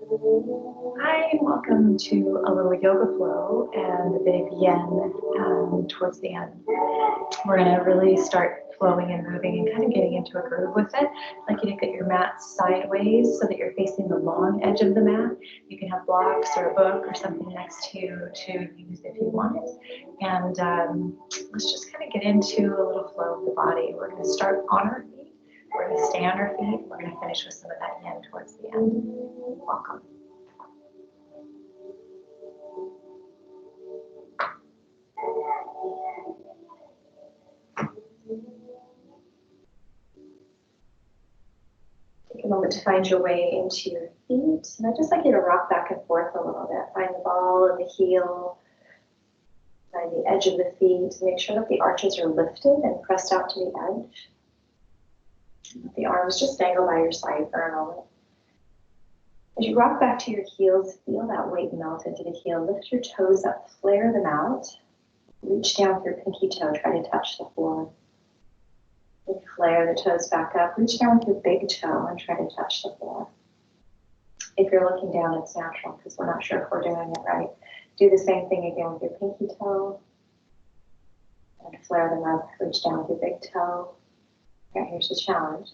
Hi, and welcome to a little yoga flow and a bit of yen towards the end. We're going to really start flowing and moving and kind of getting into a groove with it. I'd like you to get your mat sideways so that you're facing the long edge of the mat. You can have blocks or a book or something next to you to use if you want it. And let's just kind of get into a little flow of the body. We're going to start on our feet. We're going to stay on our feet. We're going to finish with some of that yen towards the end. Welcome. Take a moment to find your way into your feet. And I'd just like you to rock back and forth a little bit. Find the ball and the heel. Find the edge of the feet. Make sure that the arches are lifted and pressed out to the edge. Let the arms just dangle by your side for a moment. As you rock back to your heels, feel that weight melt into the heel. Lift your toes up, flare them out. Reach down with your pinky toe, try to touch the floor. Then flare the toes back up. Reach down with your big toe and try to touch the floor. If you're looking down, it's natural because we're not sure if we're doing it right. Do the same thing again with your pinky toe. And flare them up. Reach down with your big toe. Okay, here's the challenge.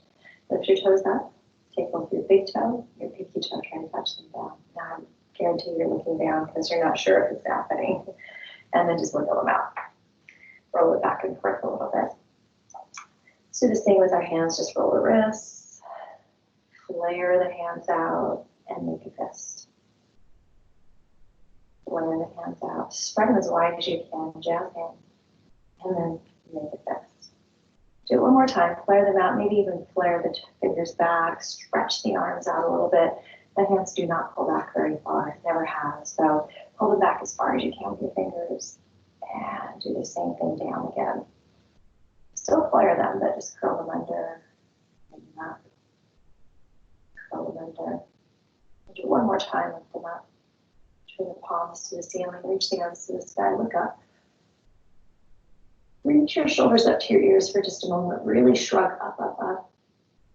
Lift your toes up. Take both your big toe, your pinky toe, try to touch them down. Now I guarantee you're looking down because you're not sure if it's happening. And then just wiggle them out. Roll it back and forth a little bit. Let's do the same with our hands. Just roll the wrists, flare the hands out, and make a fist. Flare the hands out. Spread them as wide as you can. Jazz hands. And then make a fist. Do it one more time. Flare them out. Maybe even flare the fingers back. Stretch the arms out a little bit. The hands do not pull back very far. Never have. So pull them back as far as you can with your fingers. And do the same thing down again. Still flare them, but just curl them under and up. Curl them under. And do it one more time. Lift them up. Turn the palms to the ceiling. Reach the arms to the sky. Look up. Reach your shoulders up to your ears for just a moment. Really shrug up, up, up.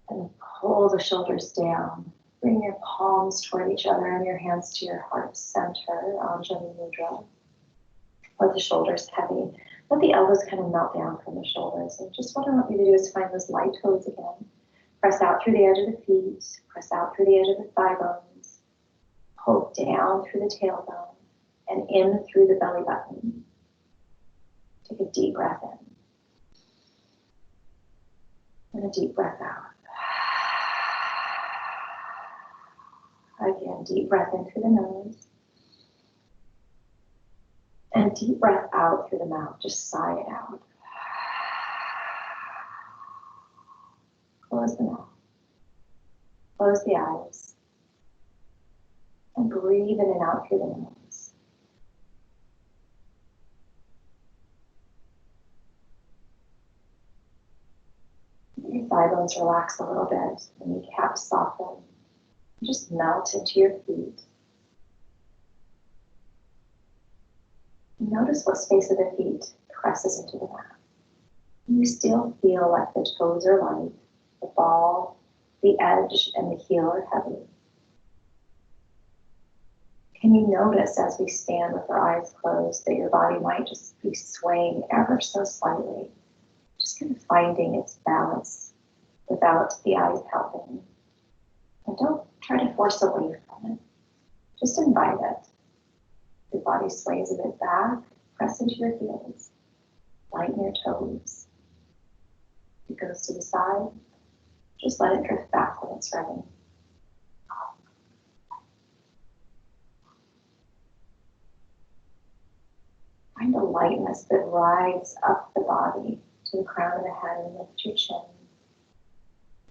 And then pull the shoulders down. Bring your palms toward each other and your hands to your heart center. Anjali Mudra. Let the shoulders heavy. Let the elbows kind of melt down from the shoulders. And just what I want you to do is find those light toes again. Press out through the edge of the feet. Press out through the edge of the thigh bones. Pull down through the tailbone and in through the belly button. Take a deep breath in. And a deep breath out. Again, deep breath in through the nose. And deep breath out through the mouth. Just sigh it out. Close the mouth. Close the eyes. And breathe in and out through the nose. Your thigh bones relax a little bit. The kneecaps soften. Just melt into your feet. Notice what space of the feet presses into the mat. You still feel like the toes are light, the ball, the edge, and the heel are heavy. Can you notice as we stand with our eyes closed that your body might just be swaying ever so slightly? Just kind of finding its balance without the eyes helping. And don't try to force away from it. Just invite it. Your body sways a bit back, press into your heels, lighten your toes. It goes to the side, just let it drift back when it's ready. Find a lightness that rides up the body to the crown of the head and lift your chin.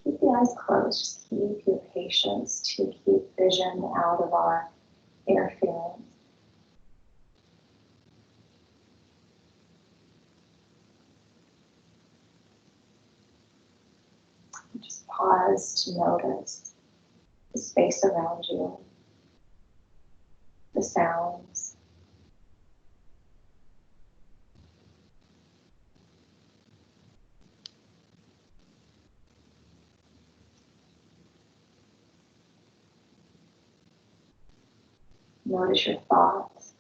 Keep the eyes closed. Just keep your patience to keep vision out of our interference. Just pause to notice the space around you, the sounds. Notice your thoughts.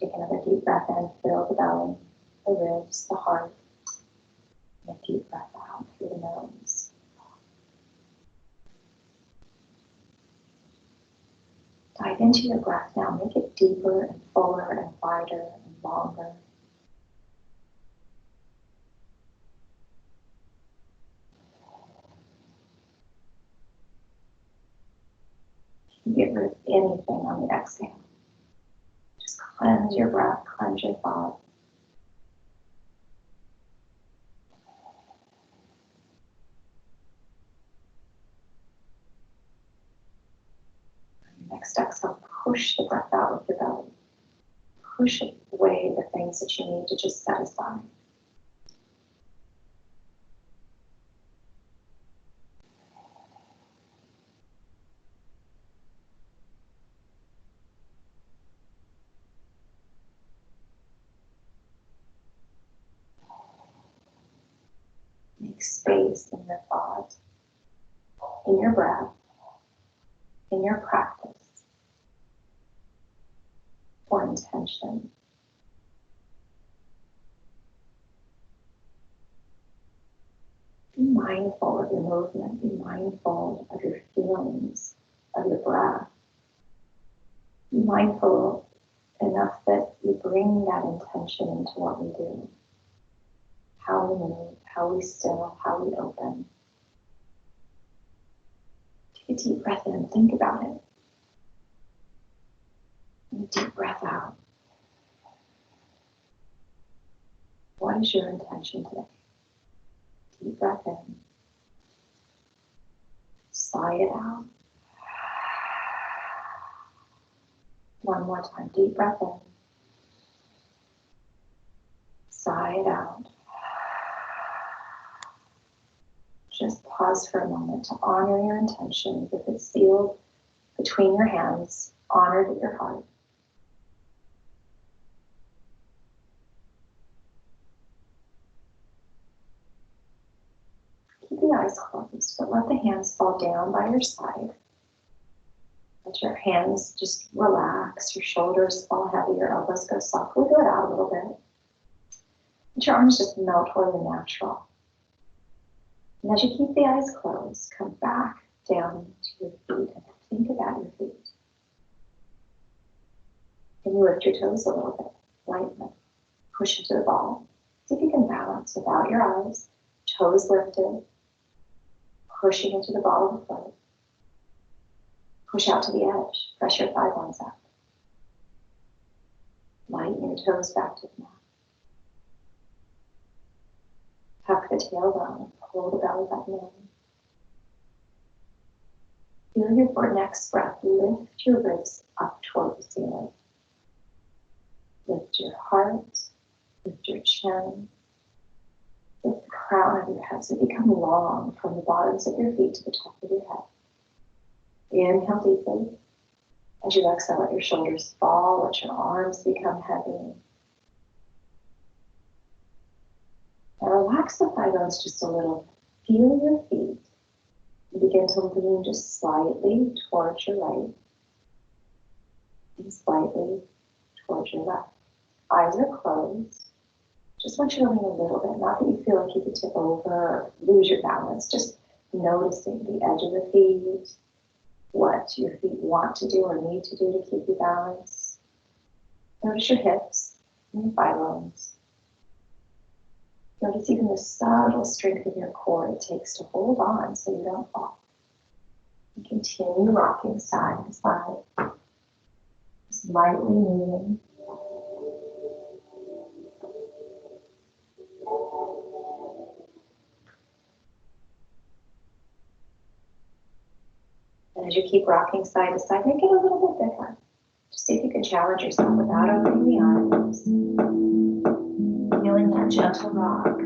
Take another deep breath in, fill the belly, the ribs, the heart. And a deep breath out through the nose. Dive into your breath now. Make it deeper and fuller and wider and longer. You can get rid of anything on the exhale. Just cleanse your breath, cleanse your thought. Next exhale, push the breath out with your belly. Push away the things that you need to just set aside. Make space in your thought, in your breath, in your practice, for intention. Be mindful of your movement. Be mindful of your feelings, of your breath. Be mindful enough that you bring that intention into what we do. How we move, how we still, how we open. Take a deep breath in, think about it. And a deep breath out. What is your intention today? Deep breath in. Sigh it out. One more time. Deep breath in. Sigh it out. Just pause for a moment to honor your intention. If it's sealed between your hands, honored at your heart. Keep the eyes closed, but let the hands fall down by your side. Let your hands just relax, your shoulders fall heavy, your elbows go soft. Wiggle it out a little bit. Let your arms just melt where they're natural. And as you keep the eyes closed, come back down to your feet and think about your feet. And you lift your toes a little bit, lightly. Push into the ball. See if you can balance without your eyes, toes lifted, pushing into the ball of the foot. Push out to the edge. Press your thigh bones up. Lighten your toes back to the mat. Tuck the tailbone. Pull the belly button in. Feel your next breath. Lift your ribs up toward the ceiling. Lift your heart. Lift your chin. Lift the crown of your head so you become long from the bottoms of your feet to the top of your head. Inhale deeply. As you exhale, let your shoulders fall. Let your arms become heavy. Now relax the thigh bones just a little. Feel your feet. You begin to lean just slightly towards your right and slightly towards your left. Eyes are closed. Just want you to lean a little bit. Not that you feel like you could tip over or lose your balance. Just noticing the edge of the feet, what your feet want to do or need to do to keep you balanced. Notice your hips and your thigh bones. Notice even the subtle strength of your core it takes to hold on so you don't fall. And continue rocking side to side. Just lightly moving. And as you keep rocking side to side, make it a little bit bigger. Just see if you can challenge yourself without opening the eyes. Feeling that gentle rock.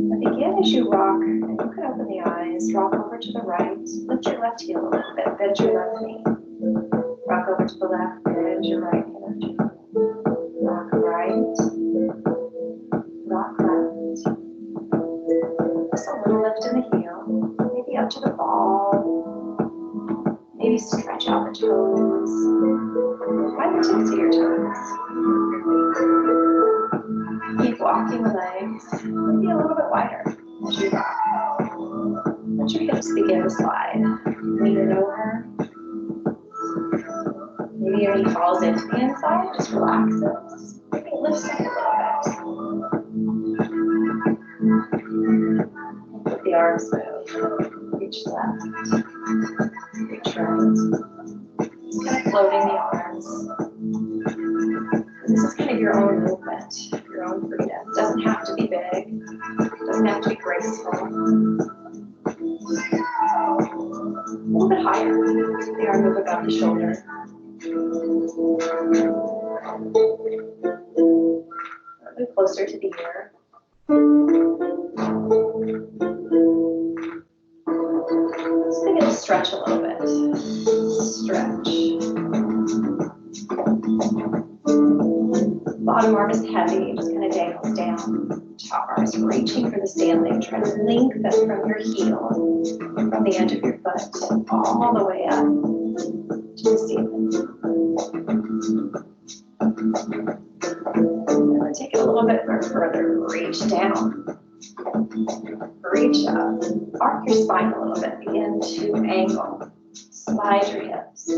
And begin as you rock, and you can open the eyes, rock over to the right, lift your left heel a little bit, bend your left knee. Rock over to the left, bend your right hip. Rock right, rock left. Just a little lift in the heel, maybe up to the ball. Maybe stretch out the toes. Find the tips of your toes. Keep walking the legs, maybe a little bit wider as you rock. Let your hips begin to slide. Lean it over. Maybe your knee falls into the inside, just relaxes. Maybe it lifts up a little bit. Let the arms move. Reach left, reach right. Just kind of floating the arms. This is kind of your own movement, your own freedom. It doesn't have to be big. It doesn't have to be graceful. A little bit higher. The arm move above the shoulder. A little bit closer to the ear. Just begin to stretch a little bit. Stretch. Bottom arm is heavy, just kind of dangles down. Top arm is reaching for the ceiling. Try to lengthen from your heel, from the edge of your foot, all the way up to the ceiling. And then take it a little bit further. Reach down. Reach up. Arc your spine a little bit. Begin to angle. Slide your hips.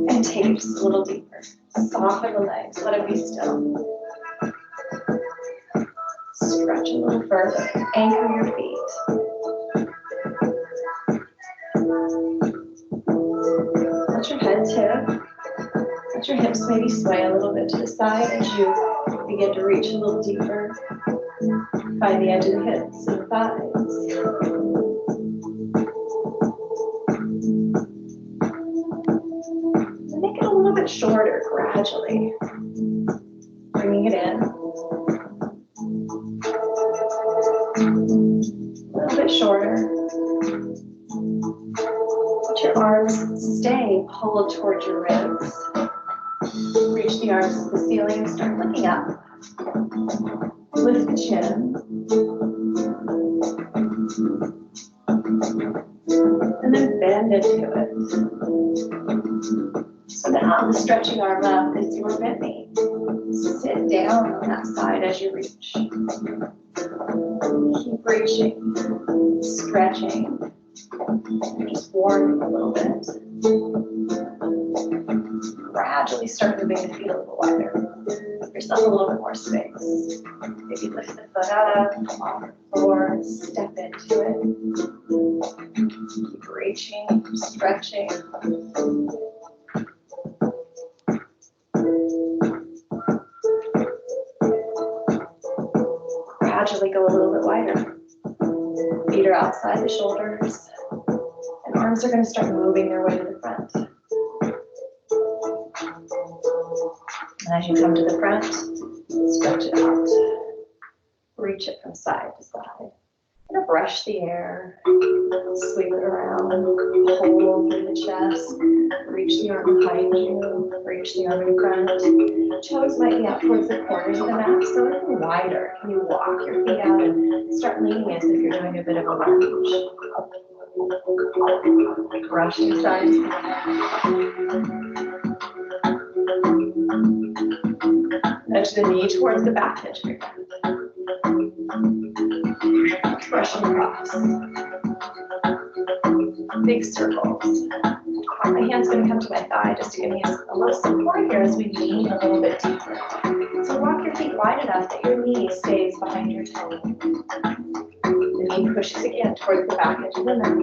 And take it just a little deeper. Soften the legs. Let it be still. Stretch a little further. Anchor your feet. Let your head tip. Let your hips maybe sway a little bit to the side as you begin to reach a little deeper. Find the edge of the hips and thighs. And make it a little bit shorter gradually. Bringing it in. A little bit shorter. Let your arms stay pulled towards your ribs. Reach the arms to the ceiling and start looking up. Lift the chin. And then bend into it. So now the stretching arm up is your bent knee. Sit down on that side as you reach. Keep reaching, stretching, and just warming a little bit. Gradually start moving the feet a little wider. Give yourself a little bit more space. Maybe lift the foot up, off the floor, step into it. Keep reaching, stretching. Gradually go a little bit wider. Feet are outside the shoulders, and arms are going to start moving their way to the front. And as you come to the front, stretch it out. Reach it from side to side. Kind of brush the air, sweep it around, hold through the chest, reach the arm behind you, reach the arm in front. Toes might be out towards the corners of the mat, so a little wider. Can you walk your feet out and start leaning as if you're doing a bit of a lunge? Brushing side to side. Nudge the knee towards the back edge of your mat. Brushing across. Big circles. My hand's going to come to my thigh just to give me a little support here as we lean a little bit deeper. So walk your feet wide enough that your knee stays behind your toe. The knee pushes again towards the back edge of the mat.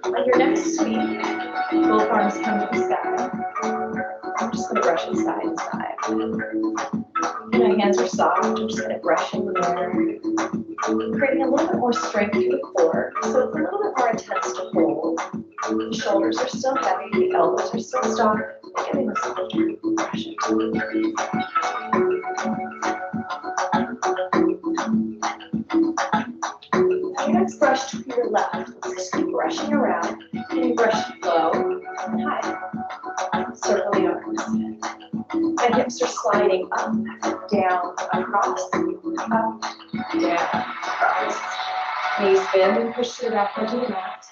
On your next sweep, both arms come to the sky. I'm just going to brush it side to side. My hands are soft. I'm just going to brush in the air, creating a little bit more strength through the core, so it's a little bit more intense to hold. The shoulders are still heavy, the elbows are still stopped. Getting this pressure. Your next brush to your left. Let's just keep brushing around. And you brush low and high. Circle the arms. My hips are sliding up, down, across, up, down, across. Knees bend and push to the back edge of the mat.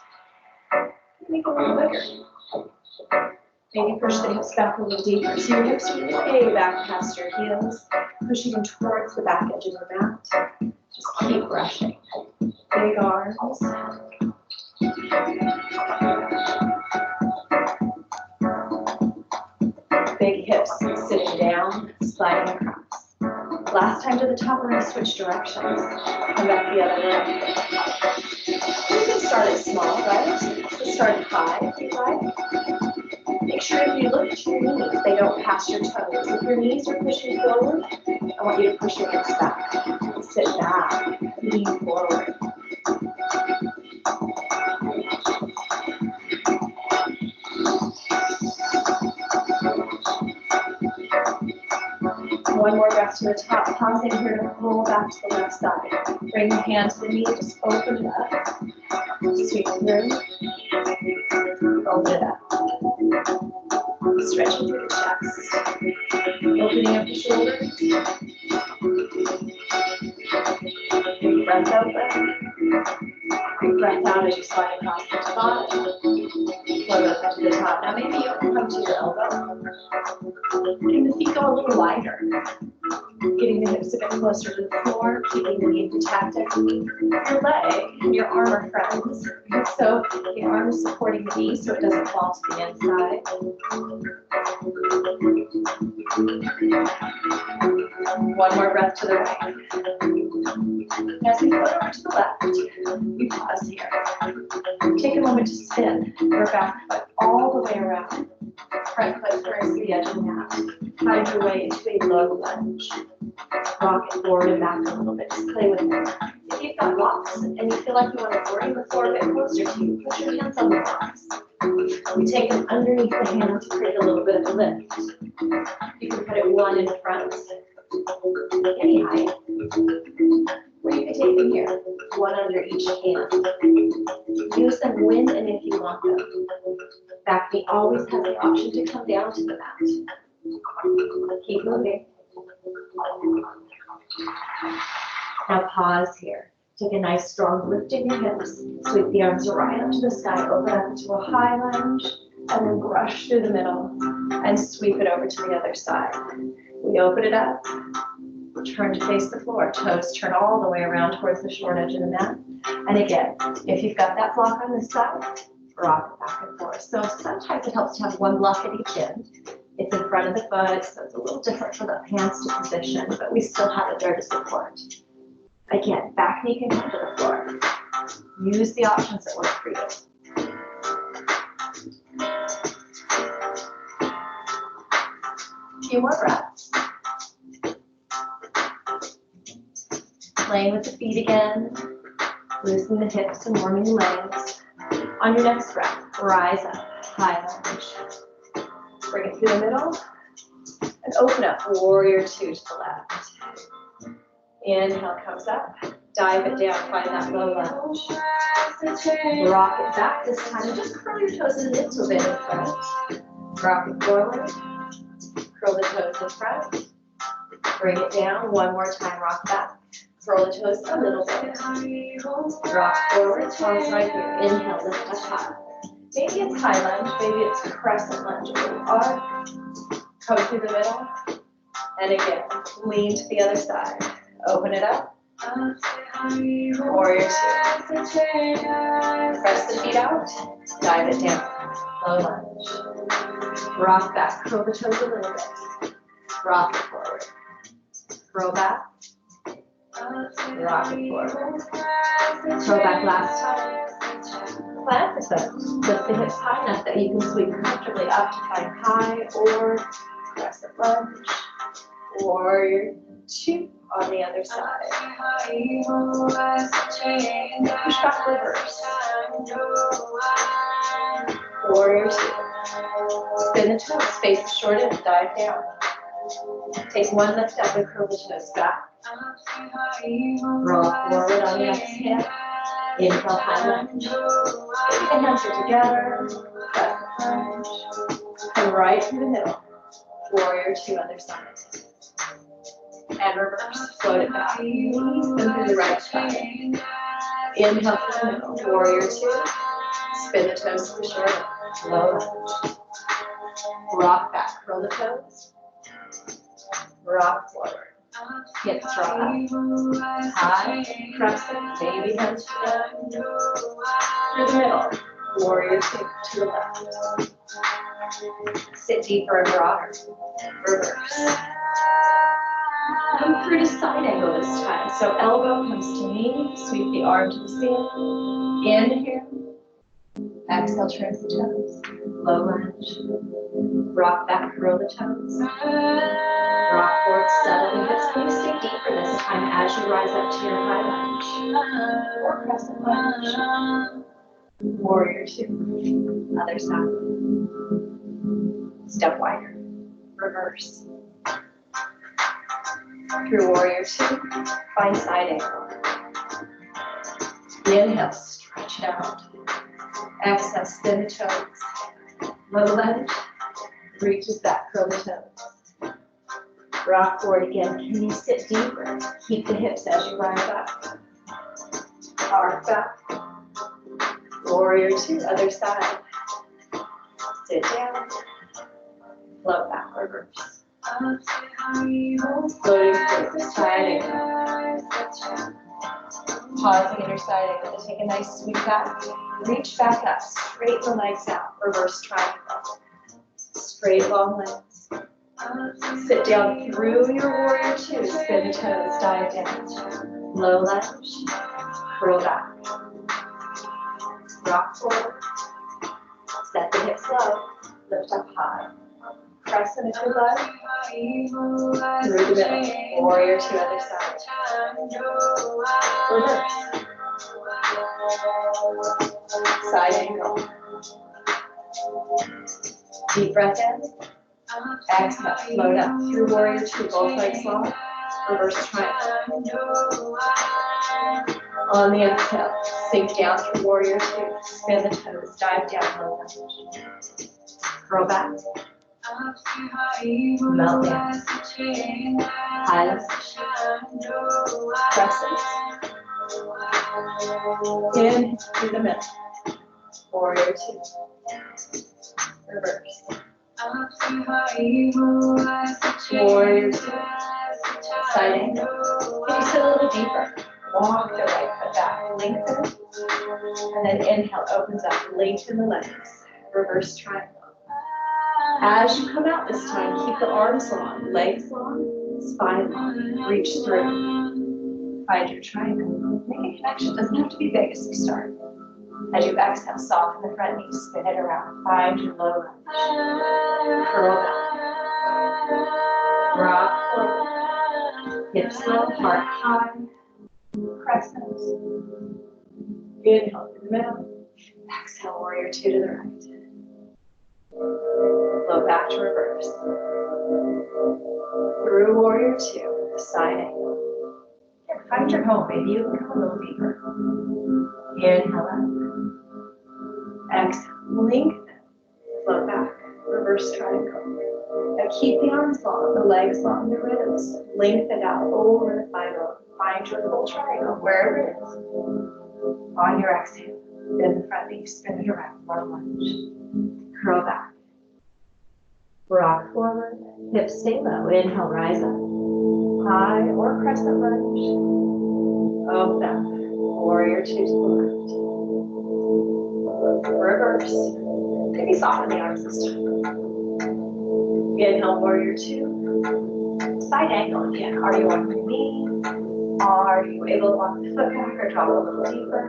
Make it a little bigger. Maybe push the hips back a little deeper. So your hips are way back past your heels. Pushing them towards the back edge of the mat. Just keep brushing. Big arms. Big hips sitting down, sliding across. Last time to the top, we're going to switch directions. Come back the other way. You can start it small, right? So start high if you like. Make sure if you look at your knees, they don't pass your toes. If your knees are pushing forward, I want you to push your hips back. Sit back, lean forward. One more breath to the top, pausing here to pull back to the left side. Bring the hand to the knee, just open it up. Sweep through. Open it up. Stretching through the chest. Opening up the shoulders. Big breath open. Big breath out as you slide across the spot. Float up to the top. Now maybe you'll come to your elbow. Letting the feet go a little wider. Getting the hips a bit closer to the floor, keeping the knee protected. Your leg and your arm are friends. So the arm is supporting the knee so it doesn't fall to the inside. One more breath to the right. As we float over to the left, you pause here. Take a moment to spin your back foot all the way around. Front foot turns to the edge of the mat. Find your way into a low lunge. Rock it forward and back a little bit. Just play with it. If you've got blocks and you feel like you want to bring the floor a bit closer to you, put your hands on the blocks. We take them underneath the hand to create a little bit of a lift. You can put it one in front, any height. Or you can take them here, one under each hand. Use them when and if you want them. Back knee always has the option to come down to the mat. Keep moving. Now pause here. Take a nice strong lift in your hips. Sweep the arms right up to the sky. Open up into a high lunge. And then brush through the middle. And sweep it over to the other side. We open it up. Turn to face the floor. Toes turn all the way around towards the short edge of the mat. And again, if you've got that block on this side, rock it back and forth. So sometimes it helps to have one block at each end. It's in front of the foot, so it's a little different for the hands to position, but we still have it there to support. Again, back knee can come to the floor. Use the options that work for you. A few more breaths. Playing with the feet again, loosening the hips and warming the legs. On your next breath, rise up, high lunge. Bring it through the middle, and open up, warrior two to the left. Inhale comes up, dive it down, find that low lunge. Rock it back this time, and just curl your toes a little bit in front. Rock it forward, curl the toes in front. Bring it down, one more time, rock back. Curl the toes a little bit. Rock forward, toes right here. Inhale, lift up high. Maybe it's high lunge, maybe it's crescent lunge. Arc, come through the middle. And again, lean to the other side. Open it up. Warrior two. Press the feet out. Dive it down. Low lunge. Rock back. Curl the toes a little bit. Rock it forward. Curl back. Rock it forward. Curl back last time. Plant the foot. Lift the hips high enough that you can sweep comfortably up to find high or crescent lunge. Warrior two on the other side. Push back reverse. warrior two. Spin the toes, face the short end, dive down. Take one lift up and curl the toes back. Roll forward on the exhale. Inhale, high lunge. The hands are together. Press the lunge. Come right through the middle. Warrior two, other side. And reverse. Float it back. Knees and through the right side. Inhale through the middle. Warrior two. Spin the toes to the short end. Low lunge. Rock back. Curl the toes. Rock forward. Hips draw up. High. Crescent. Baby hands together. Through the middle. Warrior two to the left. Sit deeper and broader. Reverse. Come through to side angle this time. So elbow comes to knee. Sweep the arm to the ceiling. Inhale. Exhale, turns the toes. Low lunge. Rock back, curl the toes. Rock forward, settle the hips. Can you stay deeper this time as you rise up to your high lunge? Or crescent lunge. Warrior two. Other side. Step wider. Reverse. Through warrior two. Find side angle. Inhale, stretch out. Exhale, spin the toes. Low lunge. Reaches back, curl the toes. Rock forward again. Can you sit deeper? Keep the hips as you rise up. Arc back. Warrior two, other side. Sit down. Float back, reverse. Floating through, side angle. Pausing in your side angle to take a nice sweep back. Reach back up, straighten the legs out. Reverse triangle. Straight long legs. Sit down through your warrior two. Spin the toes, dive down. Low lunge. Curl back. Rock forward. Set the hips low. Lift up high. Crescent if you like. Through the middle. Warrior two, other side. Reverse. Side angle. Deep breath in. Exhale, float up through warrior two, both legs long. Reverse triangle. On the exhale, sink down through warrior two. Spin the toes, dive down, low lunge. Curl back. Melt down. High lunge. Crescent. In through the middle. Warrior two. Reverse. Warrior two. Side angle. Can you sit a little deeper? Walk the right foot back. Lengthen. And then inhale, opens up. Lengthen the legs. Reverse triangle. As you come out this time, keep the arms long, legs long, spine long. Reach through. Find your triangle. Make a connection. Doesn't have to be big as you start. As you exhale, soften the front knee, spin it around. Find your low lunge. Curl back. Rock forward. Hips low, heart high. Crescent. Inhale through the middle. Exhale, warrior two to the right. Flow back to reverse. Through warrior two, side angle. Here, find your home. Maybe you can come a little deeper. Inhale up. Exhale, lengthen. Flow back. Reverse triangle. Now keep the arms long, the legs long, the ribs. Lengthen out over the thigh bone. Find your full triangle, wherever it is. On your exhale, bend the front knee, spin it around, low lunge. Curl back. Rock forward, hips stay low. Inhale, rise up. High or crescent lunge. Open up. Warrior two to the left. Reverse. Maybe soften the arms this time. Inhale, warrior two. Side angle again. Are you on your knee? Are you able to walk the foot back or drop a little deeper?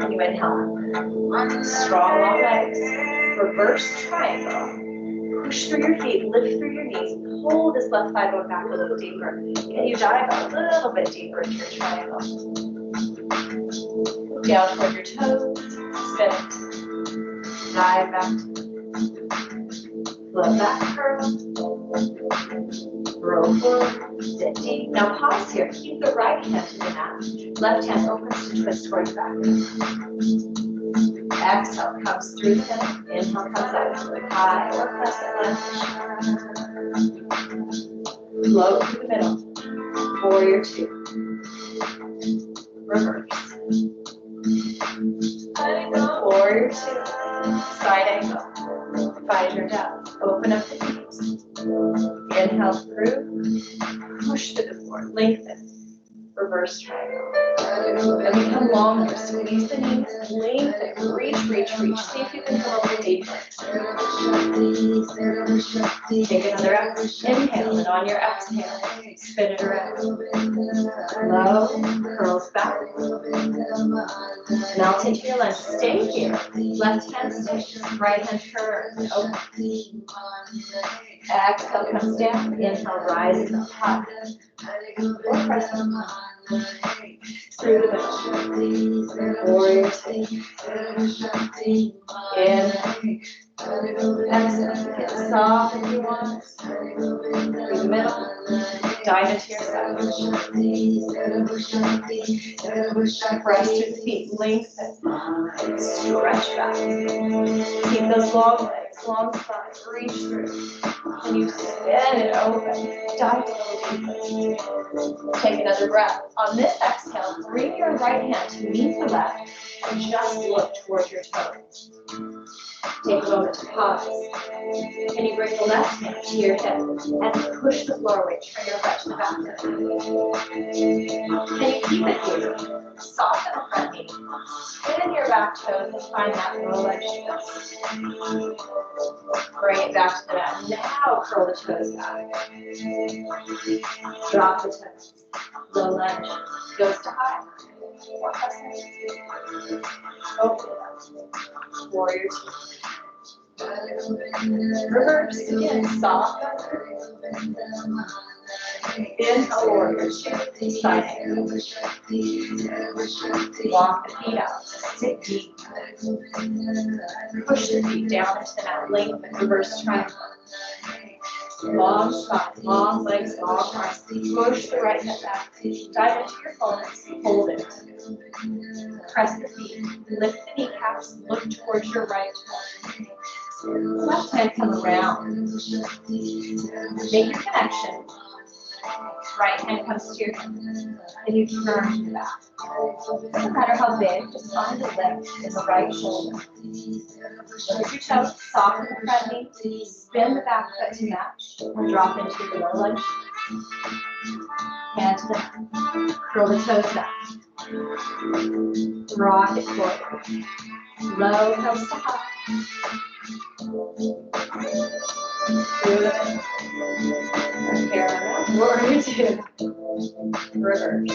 And you inhale. Strong long legs. Reverse triangle. Push through your feet, lift through your knees, pull this left thigh bone back a little deeper. Can you dive a little bit deeper into your triangle? Down toward your toes, spin it. Dive back. Float back, curl. Roll forward. Sit deep. Now pause here. Keep the right hand to the mat. Left hand opens to twist towards back. Exhale comes through the middle. Inhale comes out. High or crescent lunge. Float through the middle. Warrior two. Reverse. Warrior two. Side angle. Find your depth. Open up the feet. Inhale through. Push to the floor. Lengthen. Reverse triangle. And become longer. Squeeze the knees. Lengthen. Reach, reach, reach. See if you can come up with 8 legs. Take another inhale, and on your exhale, spin it around. Low, curls back. Melt into your lunge. Stay here. Left hand stays. Right hand turns. Open. Exhale comes down. Inhale rises up high. Or press through the middle. Warrior two. Inhale. Exhale. Get soft if you want. Through the middle. Dive into your side. Press through the feet. Lengthen. Stretch back. Keep those long legs, long spine. Reach through. And you spin it open. Dive a little deeper. Take another breath. On this exhale, bring your right hand to meet the left and just look towards your toes. Take a moment to pause. Can you bring the left hand to your hip and push the floor away? Turn your butt to the back. Can you keep it here? Soften the front knee. Spin your back toes and find that low leg shift. Bring it back to the mat. Now curl the toes back. Drop the toes. Low lunge. Goes to high. Or crescent. Open it up. Warrior two. Reverse again. Soft. Inhale, warrior two. Side angle. Walk the feet out. Sit deep. Push the feet down into the mat. Lengthen. Reverse triangle. Long spine, long legs, long arms. Push the right hip back. Dive into your fullness. Hold it. Press the feet. Lift the kneecaps. Look towards your right toe. Left hand come around. Make your connection. Right hand comes to your hip. And you turn to the back. Doesn't matter how big, just find the lift in the right shoulder. Look at your toes, soften the front knee, spin the back foot to match, or drop into the low lunge. Hand to the back. Curl the toes back. Rock it forward. Low comes to high. Through the parallel. Warrior two. Reverse.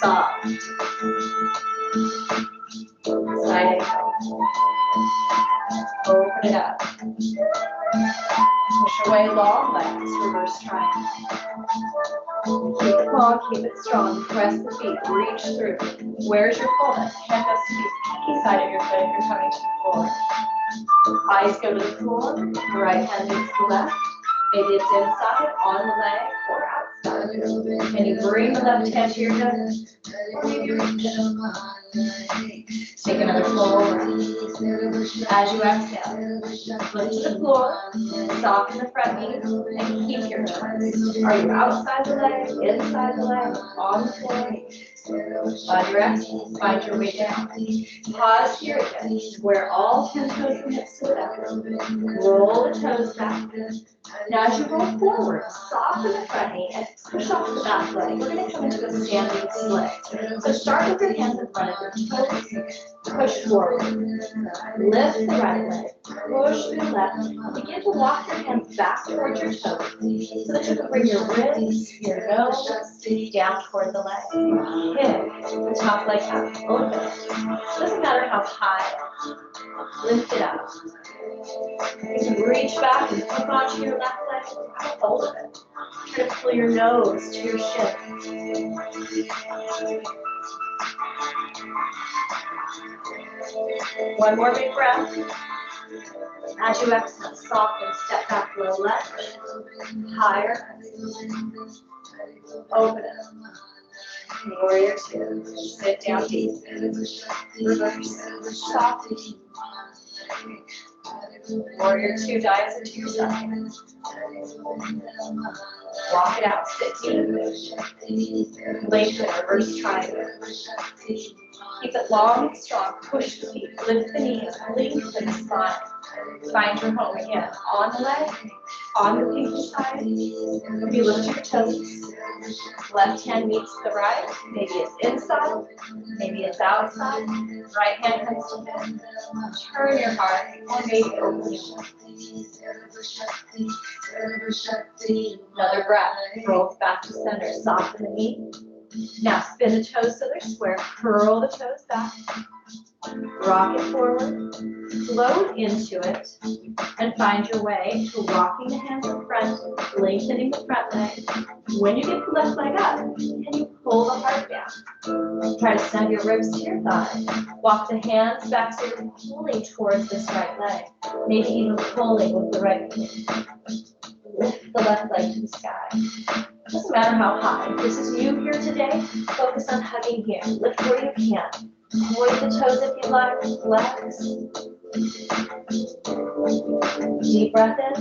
Soft. Side angle. Open it up. Push away long legs. Reverse triangle. Keep it long, keep it strong. Press the feet. Reach through. Where's your fullness? Hand goes to the pinky side of your foot if you're coming to the floor. Eyes go to the floor. The right hand meets the left. Maybe it's inside, on the leg, or outside. And you bring the left hand to your hip. Or maybe reach. Take another forward. As you exhale, look to the floor, soften the front knee, and keep your toes. Are you outside the leg, inside the leg, on the floor? On your exhale, find your way down. Pause here again, where all 10 toes and hips to the back. Roll the toes back. Now as you roll forward, soften the front knee and push off the back leg. We're going to come into a standing split. So start with your hands in front of your toes. Push forward. Lift the right leg. Push to the left. Begin to walk your hands back towards your toes so that you can bring your wrists, your nose down toward the leg. Hip the top leg up. Open it. Doesn't matter how high. Lift it up. You can reach back and hook onto your left leg. Have a hold of it. Try to pull your nose to your shin. One more big breath. As you exhale, soften, step back, low lunge. Higher. Open it. Warrior two. Sit down deep. Reverse. Soft. Warrior two dives into your side. Walk it out. Sit deep. Lengthen. Reverse triangle. Keep it long and strong. Push the feet. Lift the knees. Lengthen the spine. Find your home again. On the leg. On the pinky side. Maybe lift your toes. Left hand meets the right. Maybe it's inside. Maybe it's outside. Right hand comes to hip. Turn your heart. Or maybe open your mouth. Another breath. Roll back to center. Soften the knee. Now spin the toes so they're square. Curl the toes back. Rock it forward. Float into it. And find your way to walking the hands in front, lengthening the front leg. When you get the left leg up, can you pull the heart down? Try to snug your ribs to your thigh. Walk the hands back so you're pulling towards this right leg. Maybe even pulling with the right knee. Lift the left leg to the sky. Doesn't matter how high. This is you here today. Focus on hugging here. Lift where you can. Point the toes if you like. Flex. Deep breath in.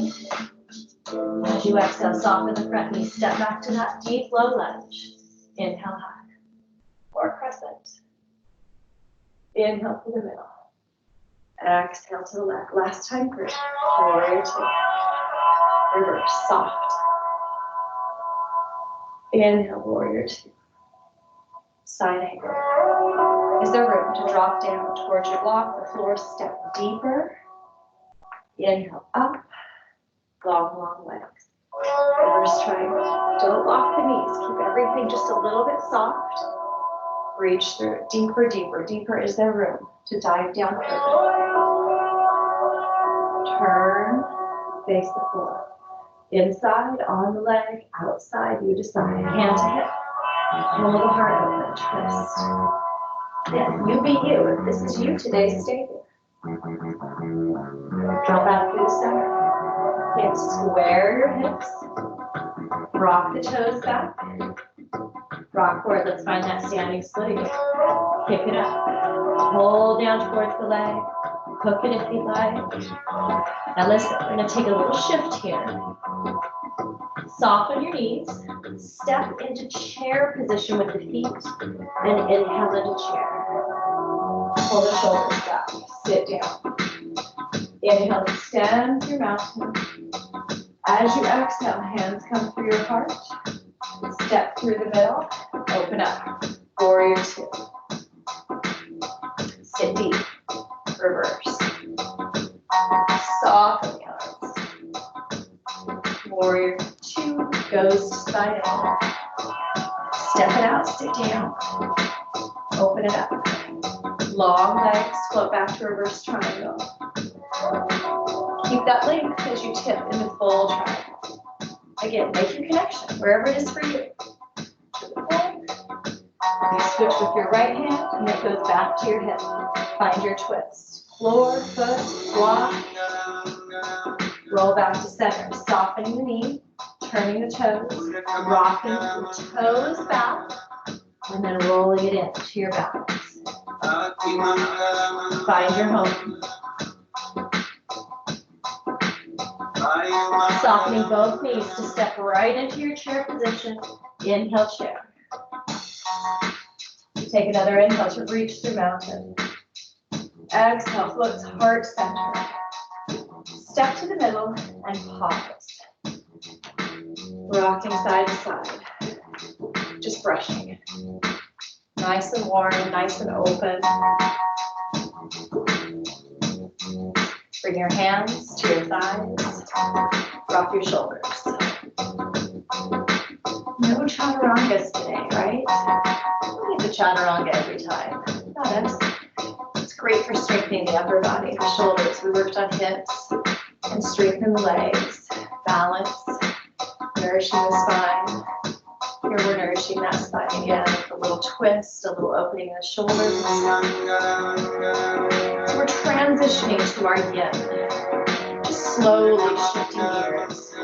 As you exhale, soften the front knee. Step back to that deep low lunge. Inhale high. Or crescent. Inhale to the middle. Exhale to the left. Last time through. Warrior two. Reverse. Soft. Inhale, warrior two. Side angle. Is there room to drop down towards your block? The floor, step deeper. Inhale, up. Long, long legs. Reverse triangle. Don't lock the knees. Keep everything just a little bit soft. Reach through. Deeper, deeper, deeper. Is there room to dive down further? Turn. Face the floor. Inside, on the leg, outside, you decide. Hand to hip. Pull the heart open. Twist. Yeah, you be you. If this is you today, stay there. Drop out through the center. Again, square your hips. Rock the toes back. Rock forward. Let's find that standing split again. Kick it up. Pull down towards the leg. Hook it if you like. Now listen, we're going to take a little shift here. Soften your knees. Step into chair position with the feet. And inhale into chair. Pull the shoulders back. Sit down. Inhale, extend your mountain. As you exhale, hands come through your heart. Step through the middle. Open up. Warrior two. Sit deep. Reverse. Soften the arms. Warrior two goes to side angle. Step it out, sit down. Open it up. Long legs, float back to reverse triangle. Keep that length as you tip into full triangle. Again, make your connection wherever it is for you. To the floor. You switch with your right hand and it goes back to your hip. Find your twist. Floor, foot, block. Roll back to center. Softening the knee. Turning the toes. Rocking the toes back. And then rolling it in to your balance. Find your home. Softening both knees to step right into your chair position. Inhale, chair. Take another inhale to reach through mountain. Exhale, floats heart center. Step to the middle and pause. Rocking side to side. Just brushing. Nice and warm, nice and open. Bring your hands to your thighs. Drop your shoulders. No chaturangas today, right? We need the chaturanga every time. Not us. It's great for strengthening the upper body, the shoulders. We worked on hips and strengthen the legs. Balance, nourishing the spine. Here we're nourishing that spine again with a little twist, a little opening of the shoulders. We're transitioning to our yin. Just slowly shifting gears.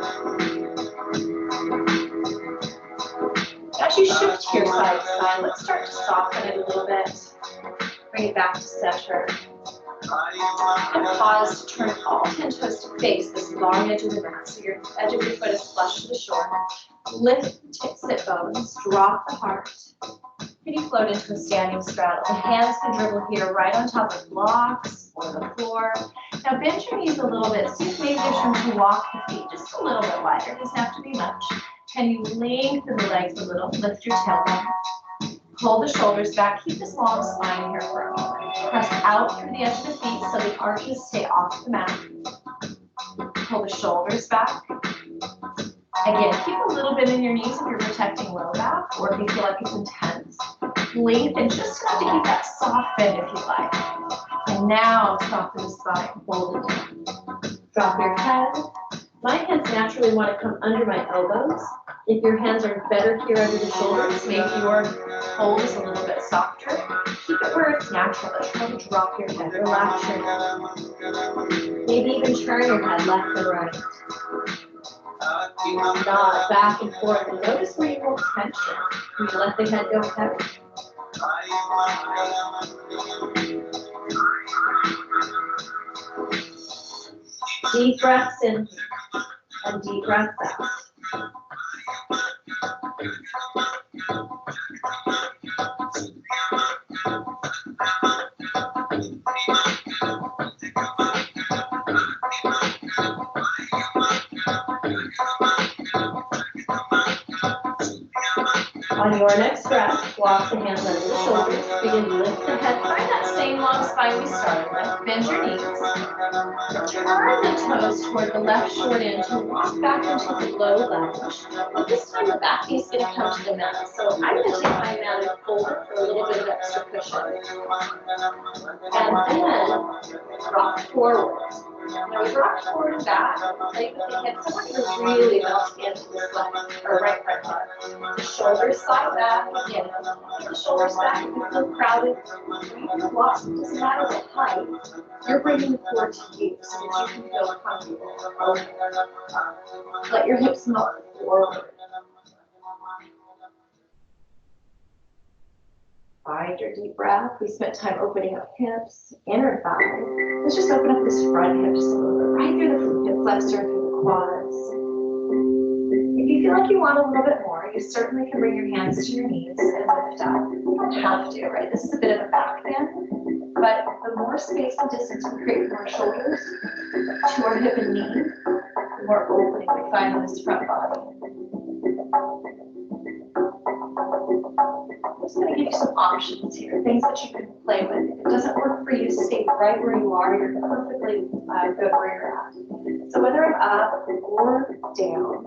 As you shift here side to side, let's start to soften it a little bit. Bring it back to center. And pause to turn all 10 toes to face this long edge of the mat. So your edge of your foot is flush to the shore. Lift the sit bones, drop the heart. Pretty float into a standing straddle. The hands can dribble here right on top of blocks or the floor. Now bend your knees a little bit. See if maybe there's room to walk the feet just a little bit wider. It doesn't have to be much. Can you lengthen the legs a little? Lift your tailbone. Pull the shoulders back. Keep this long spine here for a moment. Press out through the edge of the feet so the arches stay off the mat. Pull the shoulders back. Again, keep a little bit in your knees if you're protecting low back or if you feel like it's intense. Lengthen just enough to keep that soft bend if you like. And now soften the spine. Fold it down. Drop your head. My hands naturally want to come under my elbows. If your hands are better here under the shoulders, maybe your hold is a little bit softer. Keep it where it's natural, but try to drop your head, relax your head. Maybe even turn your head left and right. Nod back and forth and notice where you hold tension. You let the head go heavy. Deep breaths in and deep breaths out. On your next breath, walk the hands under the shoulders. Begin to lift the head. Find that same long spine we started with. Bend your knees. Turn the toes toward the left short end to walk back into the low lunge. But this time the back knee is going to come to the mat. So I'm going to take my mat and fold it for a little bit of extra cushion. And then rock forward. Now we rock forward and back. Play with the hips. I want you to really melt into this left or right front leg. The shoulders slide back. Again, the shoulders back. If you feel crowded, breathe your walk. It doesn't matter the height. You're bringing the core to you so that you can feel comfortable. Let your hips melt forward. Find your deep breath. We spent time opening up hips, inner thigh. Let's just open up this front hip just a little bit, right through the hip flexor, through the quads. If you feel like you want a little bit more, you certainly can bring your hands to your knees and lift up. You don't have to, right? This is a bit of a back bend, but the more space and distance we create from our shoulders to our hip and knee, the more opening we find on this front body. I'm just going to give you some options here, things that you can play with. If it doesn't work for you, stay right where you are. You're perfectly good where you're at. So whether I'm up or down,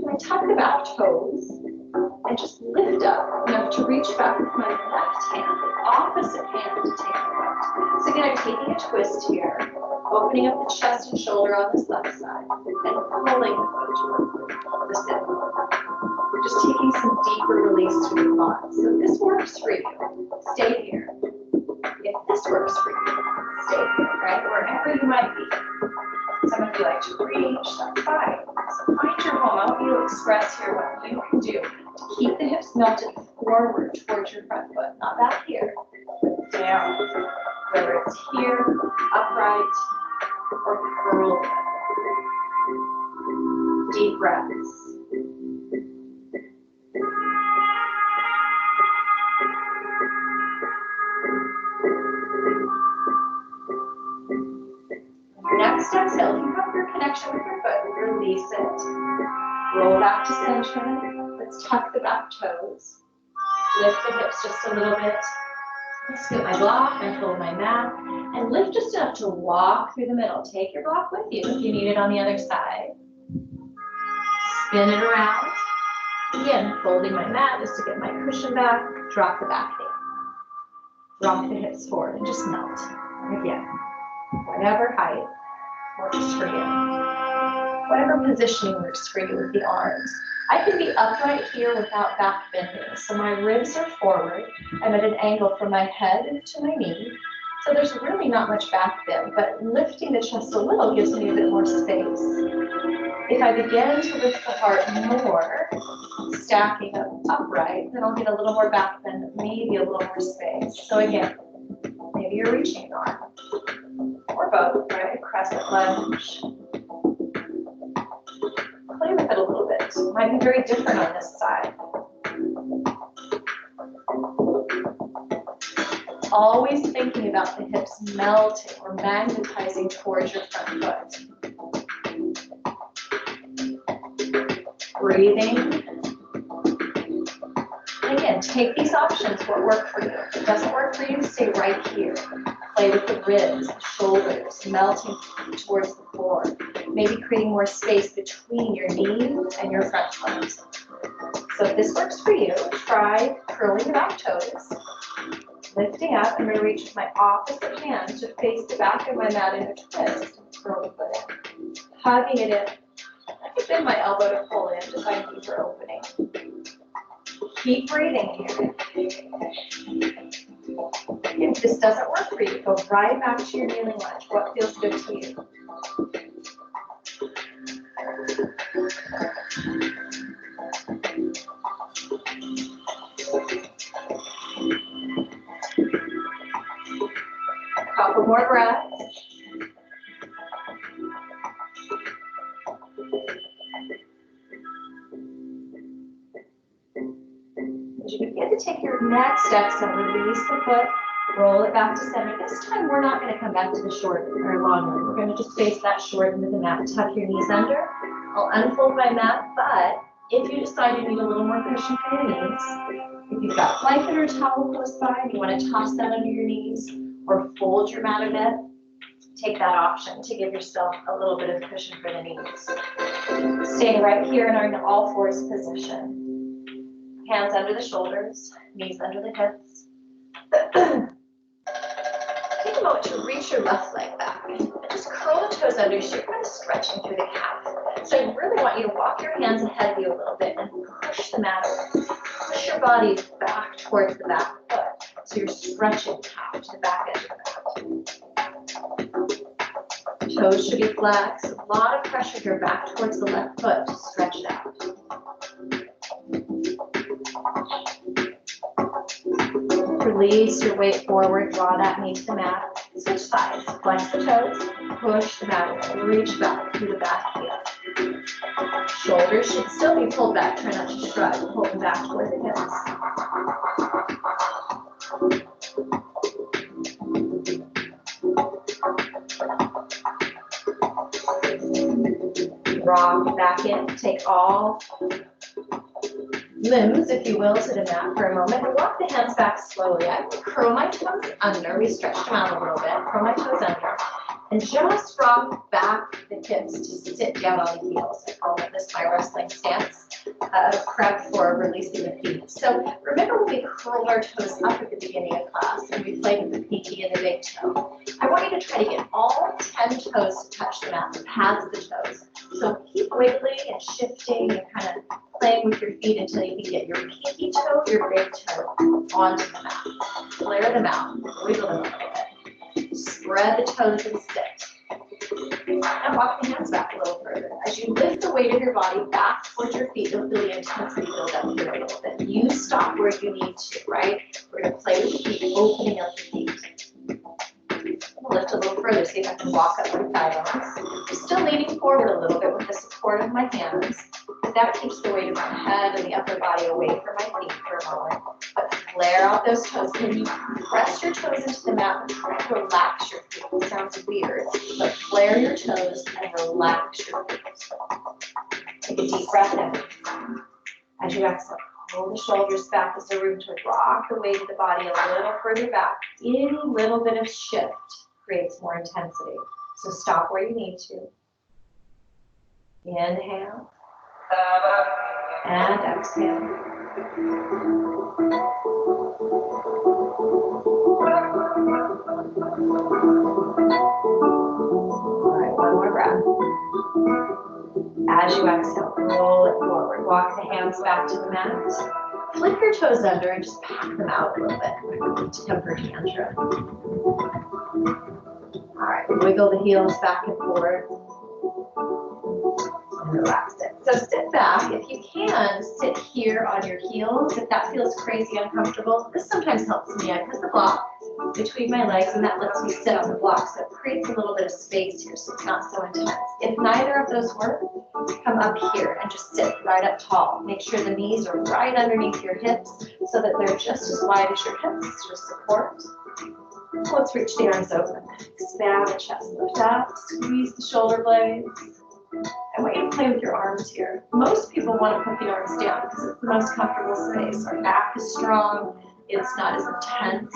I tuck the back toes and just lift up enough to reach back with my left hand, the opposite hand to take the right. So again, I'm taking a twist here, opening up the chest and shoulder on this left side, and pulling the foot toward the sit bone. We're just taking some deeper release through the quads. So if this works for you, stay here. If this works for you, stay here, right? Wherever you might be. Some of you like to reach, that's fine. So find your home. I want you to express here what you can do to keep the hips melted forward towards your front foot. Not back here, but down. Whether it's here, upright, or curled. Deep breaths. Next exhale, if you have your connection with your foot, release it. Roll back to center. Let's tuck the back toes. Lift the hips just a little bit. Let's get my block and hold my mat. And lift just enough to walk through the middle. Take your block with you if you need it on the other side. Spin it around. Again, folding my mat just to get my cushion back. Drop the back knee. Rock the hips forward and just melt. And again, whatever height works for you. Whatever positioning works for you with the arms. I can be upright here without back bending. So my ribs are forward. I'm at an angle from my head to my knee. So there's really not much back there, but lifting the chest a little gives me a bit more space. If I begin to lift the heart more, stacking up upright, then I'll get a little more back bend, maybe a little more space. So again, maybe you're reaching an arm, or both, right? Crescent lunge. Play with it a little bit. It might be very different on this side. Always thinking about the hips melting or magnetizing towards your front foot. Breathing. And again, take these options, what work for you. If it doesn't work for you, stay right here. Play with the ribs, the shoulders, melting towards the floor. Maybe creating more space between your knees and your front foot. So if this works for you, try curling the back toes. Lifting up, I'm going to reach with my opposite hand to face the back of my mat in a twist. Curl the foot in. Hugging it in. I can bend my elbow to pull in to find deeper opening. Keep breathing here. If this doesn't work for you, go right back to your kneeling lunge. What feels good to you? A couple more breaths. As you begin to take your next exhale, release the foot, roll it back to center. This time we're not going to come back to the short or long leg. We're going to just face that short into the mat. Tuck your knees under. I'll unfold my mat, but if you decide you need a little more cushion for your knees, if you've got blanket or towel close by and you want to toss that under your knees or fold your mat a bit, take that option to give yourself a little bit of cushion for the knees. Staying right here in our all fours position. Hands under the shoulders, knees under the hips. Take a moment to reach your left leg back and just curl the toes under so you're kind of stretching through the calf. So I really want you to walk your hands ahead of you a little bit and push the mat away. Push your body back towards the back foot. So you're stretching out to the back edge of the mat. Toes should be flexed. A lot of pressure here back towards the left foot to stretch it out. Release your weight forward, draw that knee to the mat. Switch sides, flex the toes, push the mat away, reach back through the back heel. Shoulders should still be pulled back, try not to shrug, pull them back toward the hips. Rock back in, take all limbs, if you will, to the mat for a moment and walk the hands back slowly. I'm going to curl my toes under. We stretched them out a little bit. Curl my toes under. And just rock back the hips to sit down on the heels. I call this my wrestling stance, prep for releasing the feet. So remember when we curled our toes up at the beginning of class and we played with the pinky and the big toe? I want you to try to get all 10 toes to touch the mat, the pads of the toes. So keep wiggling and shifting and kind of playing with your feet until you can get your pinky toe, your big toe onto the mat. Flare them out, wiggle them a little bit. Spread the toes and sit. Now walk the hands back a little further. As you lift the weight of your body back towards your feet, you'll feel the intensity build up here a little bit. You stop where you need to, right? We're going to play with the feet, opening up the feet. I'll lift a little further, see if I can walk up my thigh bones. Still leaning forward a little bit with the support of my hands. That keeps the weight of my head and the upper body away from my feet for a moment. But flare out those toes. Can you press your toes into the mat and try to relax your feet? It sounds weird, but flare your toes and relax your feet. Take a deep breath in. As you exhale, pull the shoulders back as there's room to rock the weight of the body a little further back. Any little bit of shift creates more intensity. So stop where you need to. Inhale. And exhale. All right, one more breath. As you exhale, roll it forward. Walk the hands back to the mat. Flip your toes under and just pack them out a little bit. Temper tantrum. wiggle the heels back and forth. And relax it. So sit back. If you can, sit here on your heels. If that feels crazy uncomfortable, this sometimes helps me. I put the block between my legs and that lets me sit on the block. So it creates a little bit of space here so it's not so intense. If neither of those work, come up here and just sit right up tall. Make sure the knees are right underneath your hips so that they're just as wide as your hips for support. Let's reach the arms open. Expand the chest, lift up, squeeze the shoulder blades. I want you to play with your arms here. Most people want to put the arms down because it's the most comfortable space. Our back is strong. It's not as intense.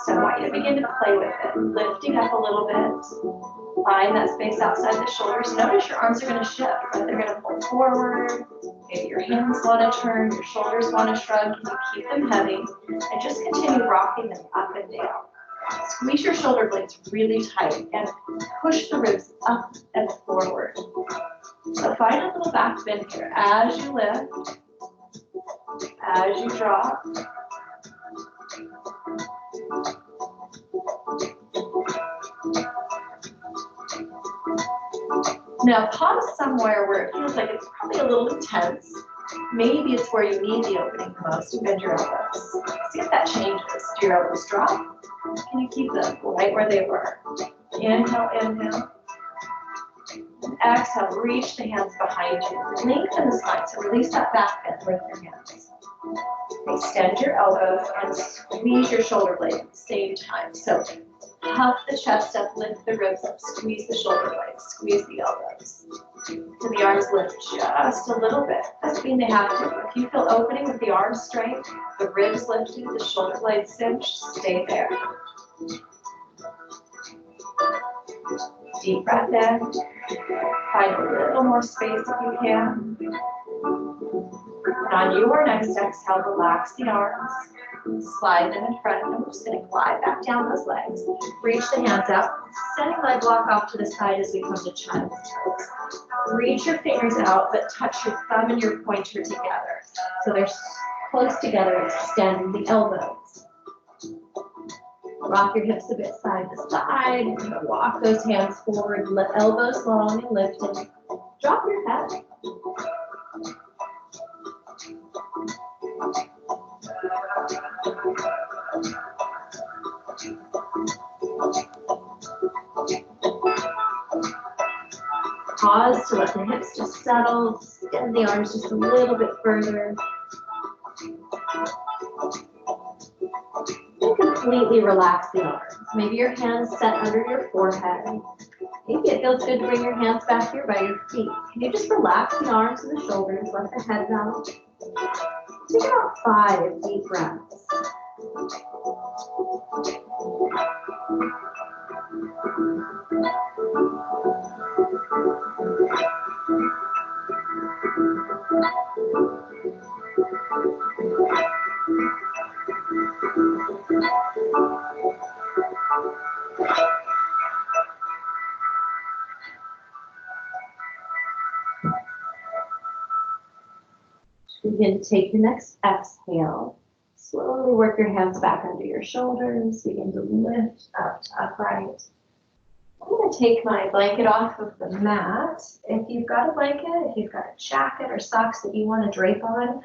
So I want you to begin to play with it. Lifting up a little bit. Find that space outside the shoulders. Notice your arms are going to shift, right? They're going to pull forward. Maybe your hands want to turn, your shoulders want to shrug. Can you keep them heavy? And just continue rocking them up and down. Squeeze your shoulder blades really tight and push the ribs up and forward. So find a little back bend here as you lift, as you drop. Now pause somewhere where it feels like it's probably a little intense. Maybe it's where you need the opening the most to bend your elbows. See if that changes. Do your elbows drop? Can you keep them right where they were? Inhale, inhale. And exhale, reach the hands behind you. Lengthen the spine, so release that back bend with your hands. Extend your elbows and squeeze your shoulder blades at the same time. So puff the chest up, lift the ribs up, squeeze the shoulder blades, squeeze the elbows. So the arms lift just a little bit. Doesn't mean they have to. If you feel opening with the arms straight, the ribs lifted, the shoulder blades cinched, stay there. Deep breath in. Find a little more space if you can. And on your next exhale, relax the arms. Slide them in front of them. We're just going to glide back down those legs. Reach the hands out. Sending leg block off to the side as we come to child's pose. Reach your fingers out, but touch your thumb and your pointer together. So they're close together. Extend the elbows. Rock your hips a bit side to side. You're going to walk those hands forward. Elbows long and lifted. Drop your head. Pause to let the hips just settle. Extend the arms just a little bit further. And completely relax the arms. Maybe your hands set under your forehead. Maybe it feels good to bring your hands back here by your feet. Can you just relax the arms and the shoulders, let the head down? Take about 5 deep breaths. Begin to take your next exhale. Slowly work your hands back under your shoulders. Begin to lift up to upright. I'm going to take my blanket off of the mat. If you've got a blanket, if you've got a jacket or socks that you want to drape on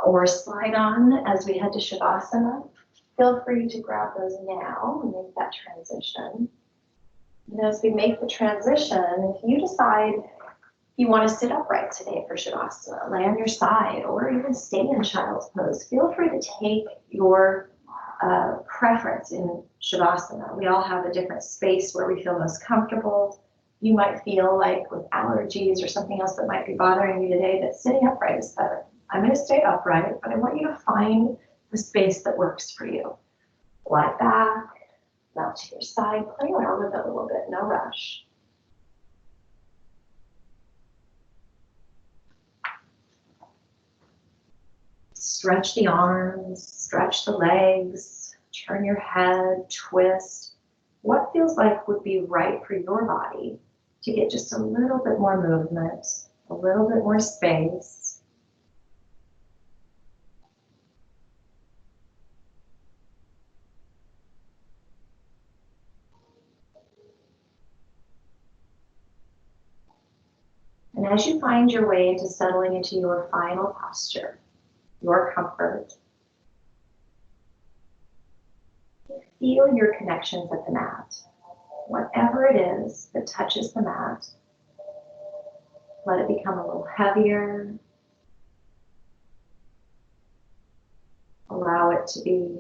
or slide on as we head to Shavasana, feel free to grab those now and make that transition. And as we make the transition, if you decide you want to sit upright today for Shavasana, lay on your side, or even stay in child's pose, feel free to take your preference in Shavasana. We all have a different space where we feel most comfortable. You might feel like with allergies or something else that might be bothering you today that sitting upright is better. I'm going to stay upright, but I want you to find the space that works for you. Lie back, mount to your side, play around with it a little bit, no rush. Stretch the arms, stretch the legs, turn your head, twist. What feels like would be right for your body to get just a little bit more movement, a little bit more space. And as you find your way into settling into your final posture, your comfort, feel your connections at the mat. Whatever it is that touches the mat, let it become a little heavier. Allow it to be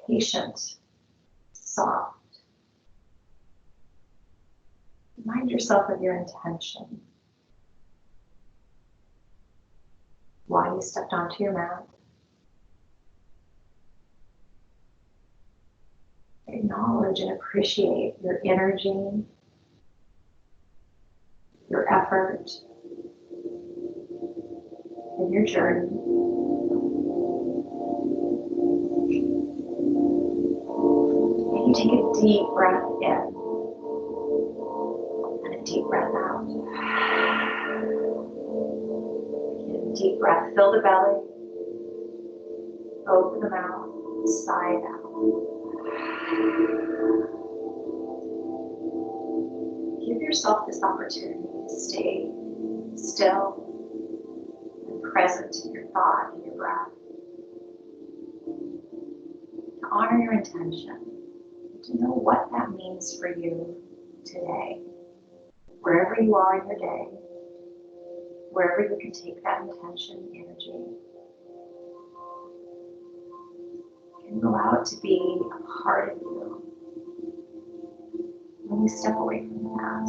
patient, soft. Remind yourself of your intention. Why you stepped onto your mat. Acknowledge and appreciate your energy, your effort, and your journey. And you take a deep breath in and a deep breath out. Get a deep breath, fill the belly, open the mouth, sigh it out. Give yourself this opportunity to stay still and present in your thought and your breath. To honor your intention, to know what that means for you today. Wherever you are in your day, wherever you can take that intention, energy, and allow it to be a part of you when you step away from the mat.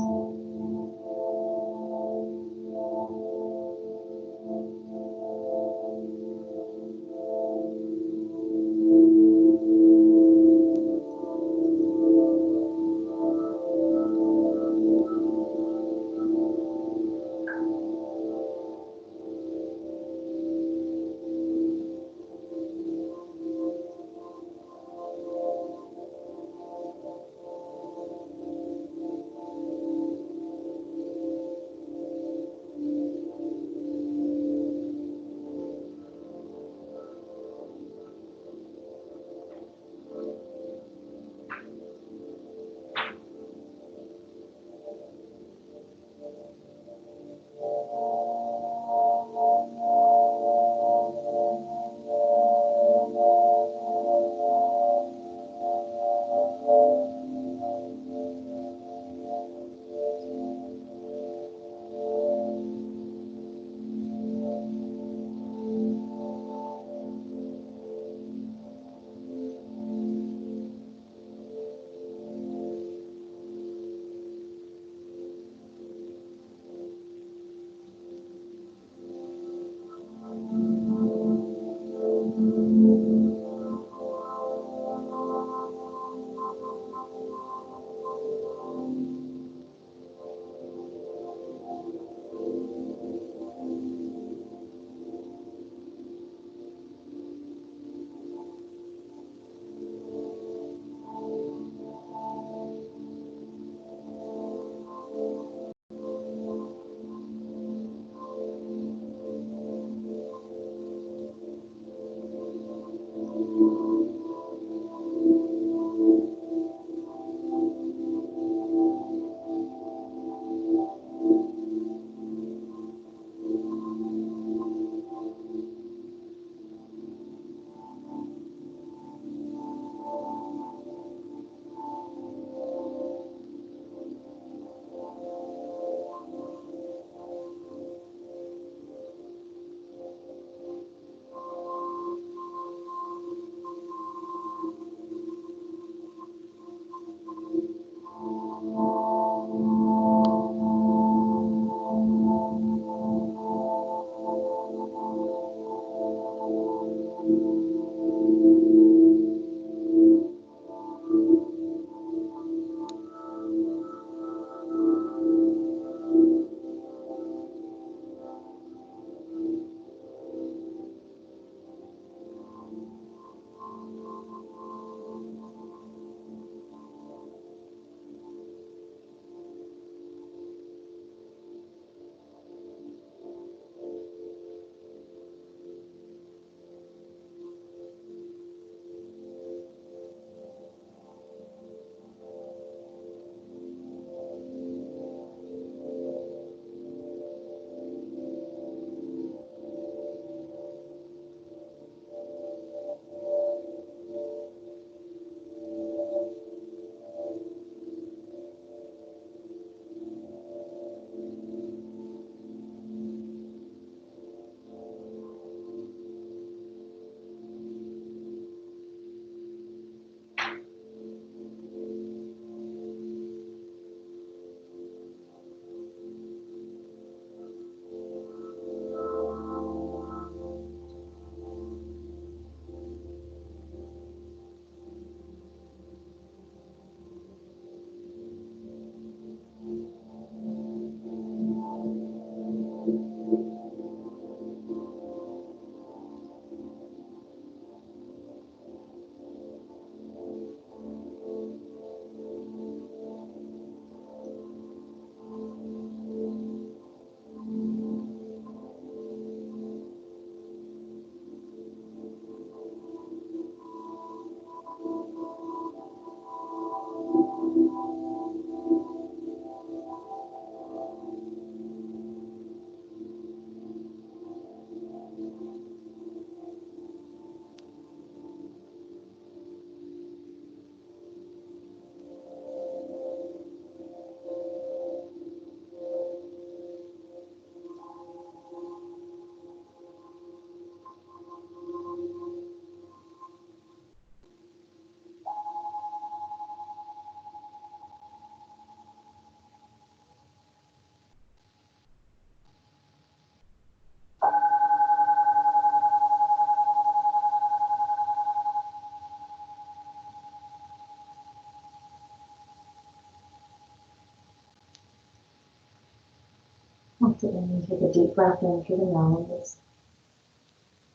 Once again, take a deep breath in through the nose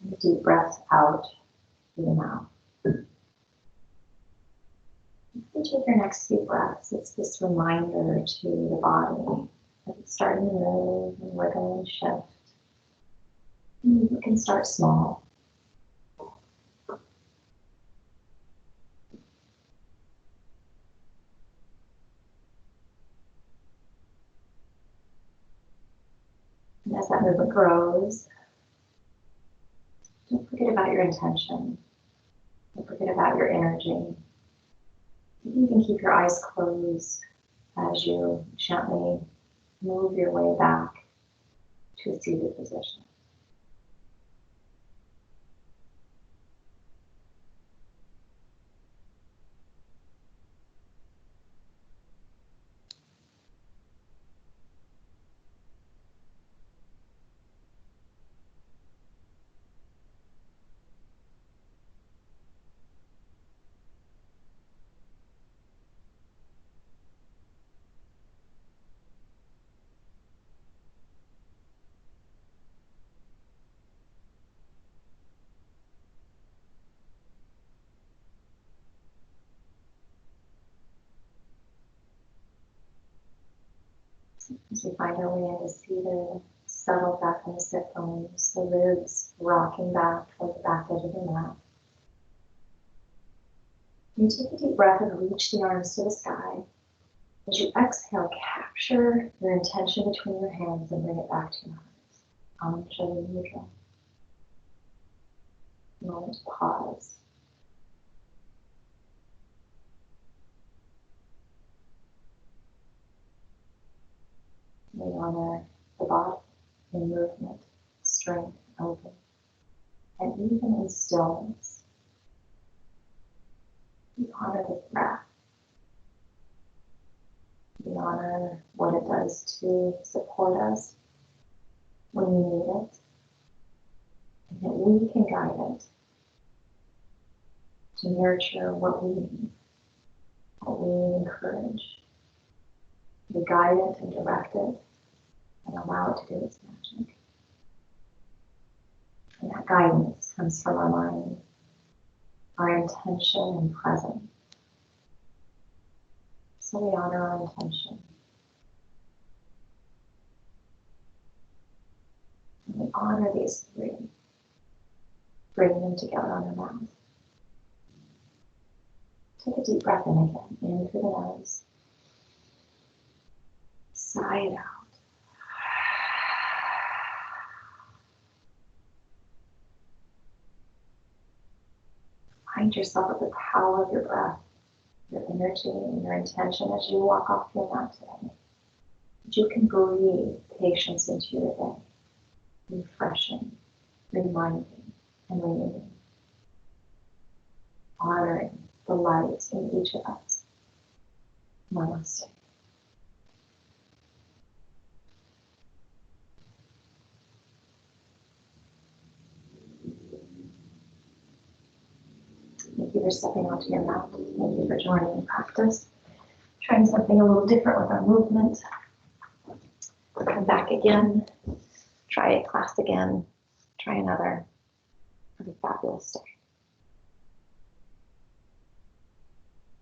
and a deep breath out through the mouth. As you take your next few breaths, it's this reminder to the body that it's starting to move and wiggle and shift. And you can start small. And as that movement grows, don't forget about your intention. Don't forget about your energy. You can keep your eyes closed as you gently move your way back to a seated position. As we find our way into seated, settle back on the sit bones, the ribs rocking back toward the back edge of the mat. You take a deep breath and reach the arms to the sky. As you exhale, capture your intention between your hands and bring it back to your heart. Anjali Mudra. A moment to pause. We honor the body in movement, strength, open, and even in stillness. We honor the breath. We honor what it does to support us when we need it, and that we can guide it to nurture what we need, what we encourage. We guide it and direct it and allow it to do its magic. And that guidance comes from our mind, our intention and presence. So we honor our intention. And we honor these three, bring them together on the mat. Take a deep breath in again, in through the nose. Sigh it out. Find yourself at the power of your breath, your energy, and your intention as you walk off your mat today. That you can breathe patience into your day, refreshing, reminding, and renewing, honoring the light in each of us. Namaste. Thank you for stepping onto your mat. Thank you for joining the practice. Trying something a little different with our movement. Come back again. Try a class again. Try another. Have a fabulous day.